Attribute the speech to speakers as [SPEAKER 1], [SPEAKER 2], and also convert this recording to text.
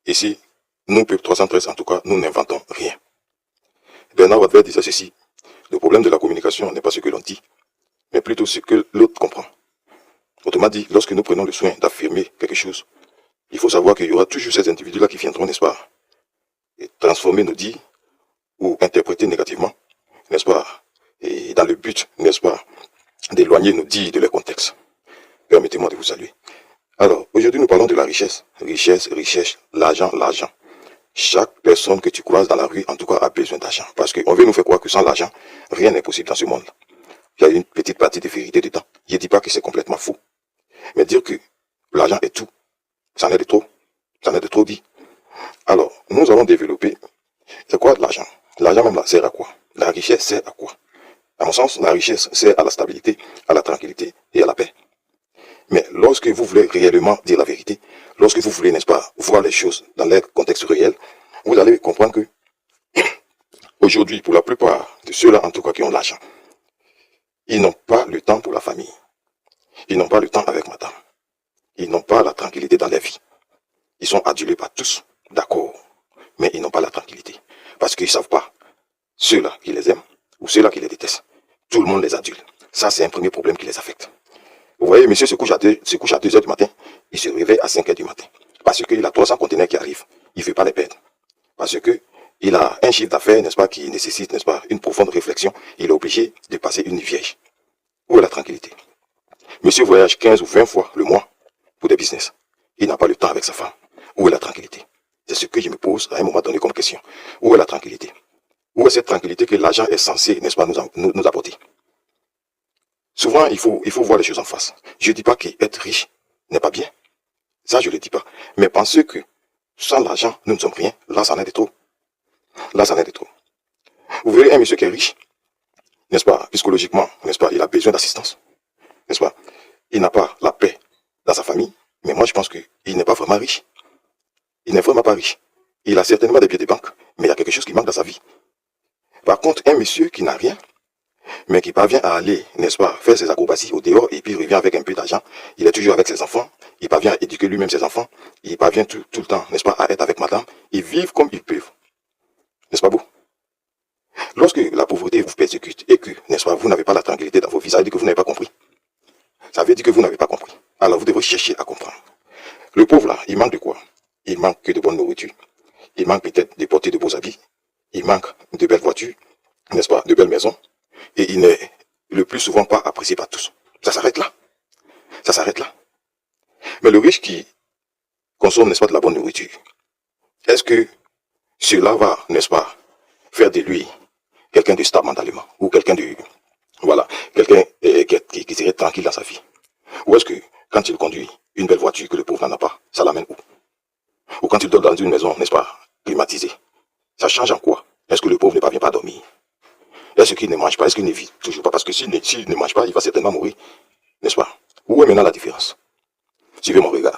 [SPEAKER 1] Ici, nous, Peuple 313, en tout cas, nous n'inventons rien. Bernard Wadvet disait ceci, le problème de la communication n'est pas ce que l'on dit, mais plutôt ce que l'autre comprend. Autrement dit, lorsque nous prenons le soin d'affirmer quelque chose, il faut savoir qu'il y aura toujours ces individus-là qui viendront, n'est-ce pas, et transformer nos dits ou interpréter négativement, n'est-ce pas, et dans le but, n'est-ce pas, d'éloigner nos dits de leur contexte. Permettez-moi de vous saluer. Alors, aujourd'hui, nous parlons de la richesse. Richesse, richesse, l'argent, l'argent. Chaque personne que tu croises dans la rue, en tout cas, a besoin d'argent. Parce qu'on veut nous faire croire que sans l'argent, rien n'est possible dans ce monde. Il y a une petite partie de vérité dedans. Je ne dis pas que c'est complètement faux. Mais dire que l'argent est tout, ça en est de trop. Ça en est de trop dit. Alors, nous allons développer. C'est quoi l'argent? L'argent même là sert à quoi? La richesse sert à quoi? À mon sens, la richesse sert à la stabilité, à la tranquillité et à la paix. Mais lorsque vous voulez réellement dire la vérité, lorsque vous voulez, n'est-ce pas, voir les choses dans leur contexte réel, vous allez comprendre que aujourd'hui, pour la plupart de ceux-là, en tout cas, qui ont l'argent, ils n'ont pas le temps pour la famille. Ils n'ont pas le temps avec madame. Ils n'ont pas la tranquillité dans leur vie. Ils sont adulés par tous, d'accord, mais ils n'ont pas la tranquillité. Parce qu'ils ne savent pas ceux-là qui les aiment ou ceux-là qui les détestent. Tout le monde les adule. Ça, c'est un premier problème qui les affecte. Vous voyez, monsieur se couche à 2 heures du matin, il se réveille à 5 heures du matin. Parce qu'il a 300 conteneurs qui arrivent. Il ne veut pas les perdre. Parce qu'il a un chiffre d'affaires, n'est-ce pas, qui nécessite, n'est-ce pas, une profonde réflexion. Il est obligé de passer une nuit vierge. Où est la tranquillité? Monsieur voyage 15 ou 20 fois le mois pour des business. Il n'a pas le temps avec sa femme. Où est la tranquillité? C'est ce que je me pose à un moment donné comme question. Où est la tranquillité? Où est cette tranquillité que l'argent est censé, n'est-ce pas, nous apporter? Souvent, il faut voir les choses en face. Je ne dis pas qu'être riche n'est pas bien. Ça, je ne le dis pas. Mais pensez que sans l'argent, nous ne sommes rien. Là, ça en est de trop. Là, ça en est de trop. Vous verrez un monsieur qui est riche, n'est-ce pas, psychologiquement, n'est-ce pas, il a besoin d'assistance. N'est-ce pas? Il n'a pas la paix dans sa famille. Mais moi, je pense qu'il n'est pas vraiment riche. Il n'est vraiment pas riche. Il a certainement des billets de banque, mais il y a quelque chose qui manque dans sa vie. Par contre, un monsieur qui n'a rien, mais qui parvient à aller, n'est-ce pas, faire ses acrobaties au dehors et puis il revient avec un peu d'argent, il est toujours avec ses enfants, il parvient à éduquer lui-même ses enfants, il parvient tout le temps, n'est-ce pas, à être avec madame, ils vivent comme ils peuvent. N'est-ce pas beau? Lorsque la pauvreté vous persécute et que, n'est-ce pas, vous n'avez pas la tranquillité dans vos vies, ça veut dire que vous n'avez pas compris. Ça veut dire que vous n'avez pas compris. Alors vous devez chercher à comprendre. Le pauvre là, il manque de quoi? Il manque que de bonne nourriture. Il manque peut-être de porter de beaux habits. Il manque de belles voitures, n'est-ce pas, de belles maisons. Et il n'est le plus souvent pas apprécié par tous. Ça s'arrête là. Ça s'arrête là. Mais le riche qui consomme, n'est-ce pas, de la bonne nourriture, est-ce que cela va, n'est-ce pas, faire de lui quelqu'un de stable mentalement ou quelqu'un de, voilà, quelqu'un qui serait tranquille dans sa vie? Ou est-ce que quand il conduit une belle voiture que le pauvre n'en a pas, ça l'amène où? Ou quand il dort dans une maison, n'est-ce pas, climatisée, ça change en quoi? Est-ce que le pauvre ne parvient pas à dormir? Est-ce qu'il ne mange pas? Est-ce qu'il ne vit toujours pas? Parce que s'il ne mange pas, il va certainement mourir. N'est-ce pas? Où est maintenant la différence? Suivez mon regard.